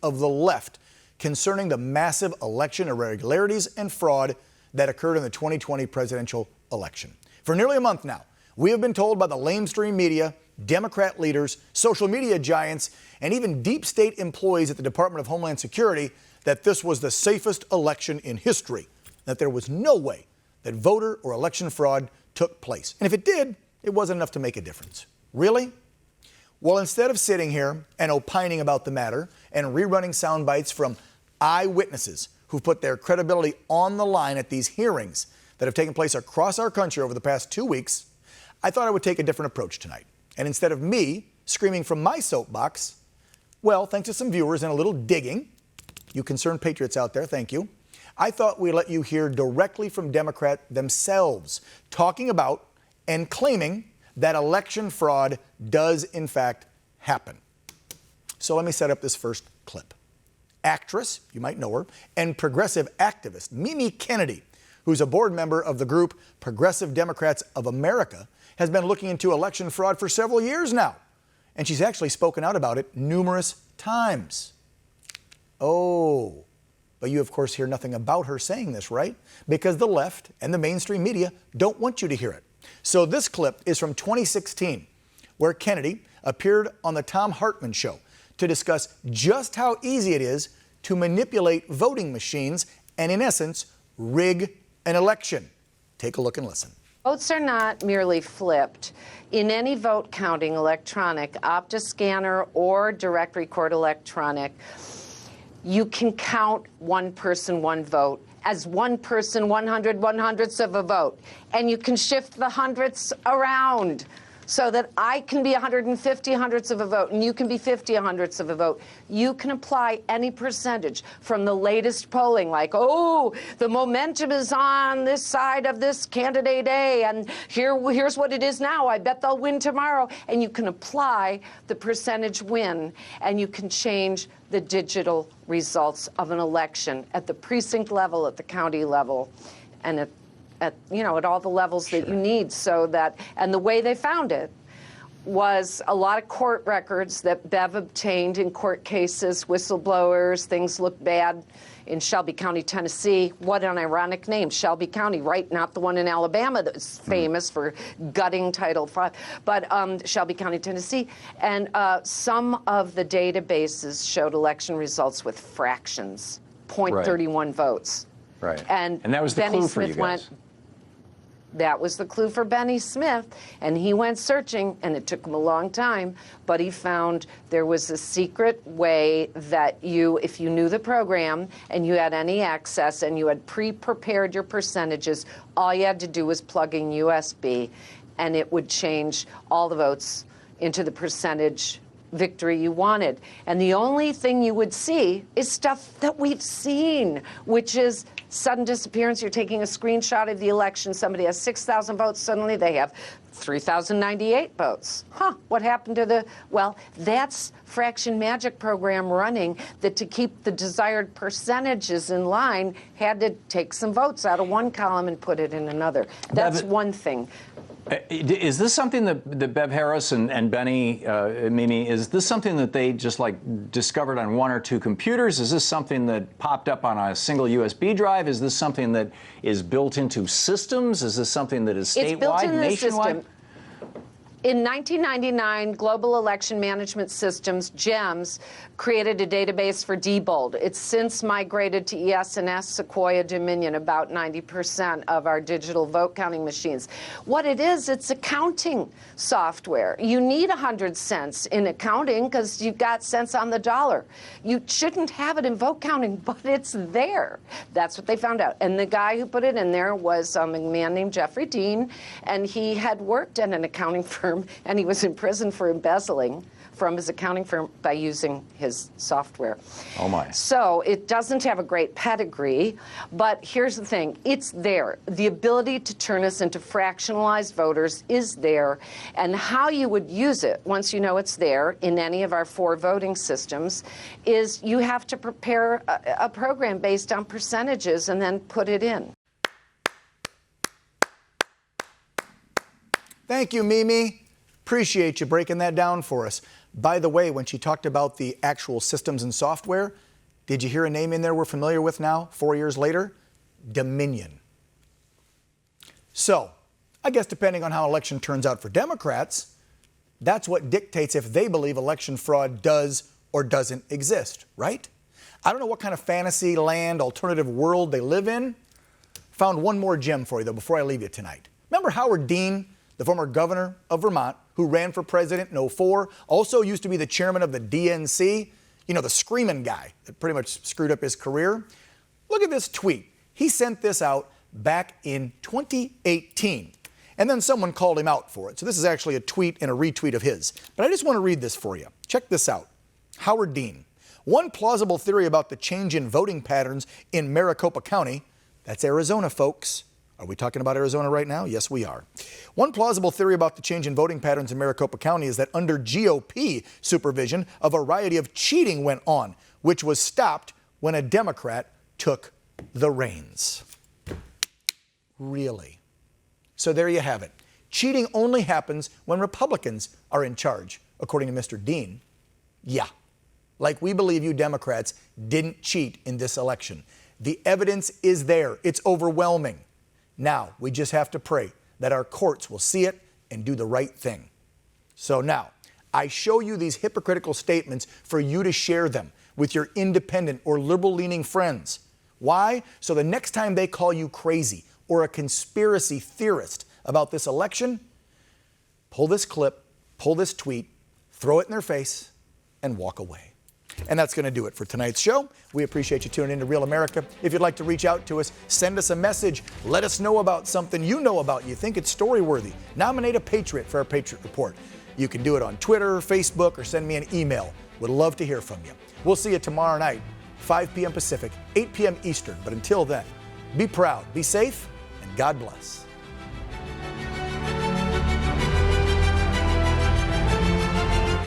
of the left concerning the massive election irregularities and fraud that occurred in the 2020 presidential election. For nearly a month now, we have been told by the lamestream media, Democrat leaders, social media giants, and even deep state employees at the Department of Homeland Security that this was the safest election in history, that there was no way that voter or election fraud took place. And if it did, it wasn't enough to make a difference. Really? Well, instead of sitting here and opining about the matter and rerunning sound bites from eyewitnesses who've put their credibility on the line at these hearings that have taken place across our country over the past 2 weeks, I thought I would take a different approach tonight. And instead of me screaming from my soapbox, well, thanks to some viewers and a little digging, you concerned patriots out there, thank you, I thought we'd let you hear directly from Democrats themselves talking about and claiming that election fraud does in fact happen. So let me set up this first clip. Actress, you might know her, and progressive activist Mimi Kennedy, who's a board member of the group Progressive Democrats of America, has been looking into election fraud for several years now. And she's actually spoken out about it numerous times. Oh, but you of course hear nothing about her saying this, right? Because the left and the mainstream media don't want you to hear it. So this clip is from 2016, where Kennedy appeared on the Thom Hartmann show to discuss just how easy it is to manipulate voting machines and, in essence, rig an election. Take a look and listen. Votes are not merely flipped. In any vote counting, electronic, OptiScanner, or direct record electronic, you can count one person, one vote as one person, 100/100ths of a vote. And you can shift the hundredths around so that I can be 150 hundredths of a vote and you can be 50 hundredths of a vote. You can apply any percentage from the latest polling, like, oh, the momentum is on this side of this candidate A, and here's what it is now. I bet they'll win tomorrow. And you can apply the percentage win, and you can change the digital results of an election at the precinct level, at the county level, and at all the levels that you need. So that, and the way they found it was a lot of court records that Bev obtained in court cases, whistleblowers, things looked bad in Shelby County, Tennessee. What an ironic name, Shelby County, right? Not the one in Alabama that's famous for gutting Title V, but Shelby County, Tennessee. And some of the databases showed election results with fractions, 0.31 votes. Right. And that was the Benny clue for you Smith guys. That was the clue for Benny Smith, and he went searching, and it took him a long time, but he found there was a secret way that you, if you knew the program and you had any access and you had pre-prepared your percentages, all you had to do was plug in USB, and it would change all the votes into the percentage victory you wanted. And the only thing you would see is stuff that we've seen, which is sudden disappearance. You're taking a screenshot of the election. Somebody has 6,000 votes. Suddenly they have 3,098 votes. What happened to the, well, that's fraction magic program running that to keep the desired percentages in line had to take some votes out of one column and put it in another. That's one thing. Is this something that Bev Harris and Benny, Mimi, is this something that they just like discovered on one or two computers? Is this something that popped up on a single USB drive? Is this something that is built into systems? Is this something that is statewide, it's built into nationwide? The system. In 1999, Global Election Management Systems, GEMS, created a database for Diebold. It's since migrated to ES&S, Sequoia, Dominion, about 90% of our digital vote counting machines. What it is, it's accounting software. You need 100 cents in accounting because you've got cents on the dollar. You shouldn't have it in vote counting, but it's there. That's what they found out. And the guy who put it in there was a man named Jeffrey Dean, and he had worked at an accounting firm, and he was in prison for embezzling from his accounting firm by using his software. Oh my. So it doesn't have a great pedigree, but here's the thing, it's there. The ability to turn us into fractionalized voters is there, and how you would use it once you know it's there in any of our 4 voting systems is you have to prepare a program based on percentages and then put it in. Thank you, Mimi. Appreciate you breaking that down for us. By the way, when she talked about the actual systems and software, did you hear a name in there we're familiar with now, 4 years later? Dominion. So, I guess depending on how election turns out for Democrats, that's what dictates if they believe election fraud does or doesn't exist, right? I don't know what kind of fantasy land, alternative world they live in. Found one more gem for you, though, before I leave you tonight. Remember Howard Dean, the former governor of Vermont, who ran for president in 2004, also used to be the chairman of the DNC, you know, the screaming guy that pretty much screwed up his career? Look at this tweet. He sent this out back in 2018. And then someone called him out for it. So this is actually a tweet and a retweet of his. But I just want to read this for you. Check this out. Howard Dean. One plausible theory about the change in voting patterns in Maricopa County, that's Arizona, folks. Are we talking about Arizona right now? Yes, we are. One plausible theory about the change in voting patterns in Maricopa County is that under GOP supervision, a variety of cheating went on, which was stopped when a Democrat took the reins. Really? So there you have it. Cheating only happens when Republicans are in charge, according to Mr. Dean. Yeah, like we believe you Democrats didn't cheat in this election. The evidence is there. It's overwhelming. Now, we just have to pray that our courts will see it and do the right thing. So now, I show you these hypocritical statements for you to share them with your independent or liberal-leaning friends. Why? So the next time they call you crazy or a conspiracy theorist about this election, pull this clip, pull this tweet, throw it in their face, and walk away. And that's going to do it for tonight's show. We appreciate you tuning in to Real America. If you'd like to reach out to us, send us a message. Let us know about something you know about, you think it's story-worthy. Nominate a patriot for our Patriot Report. You can do it on Twitter, Facebook, or send me an email. Would love to hear from you. We'll see you tomorrow night, 5 p.m. Pacific, 8 p.m. Eastern. But until then, be proud, be safe, and God bless.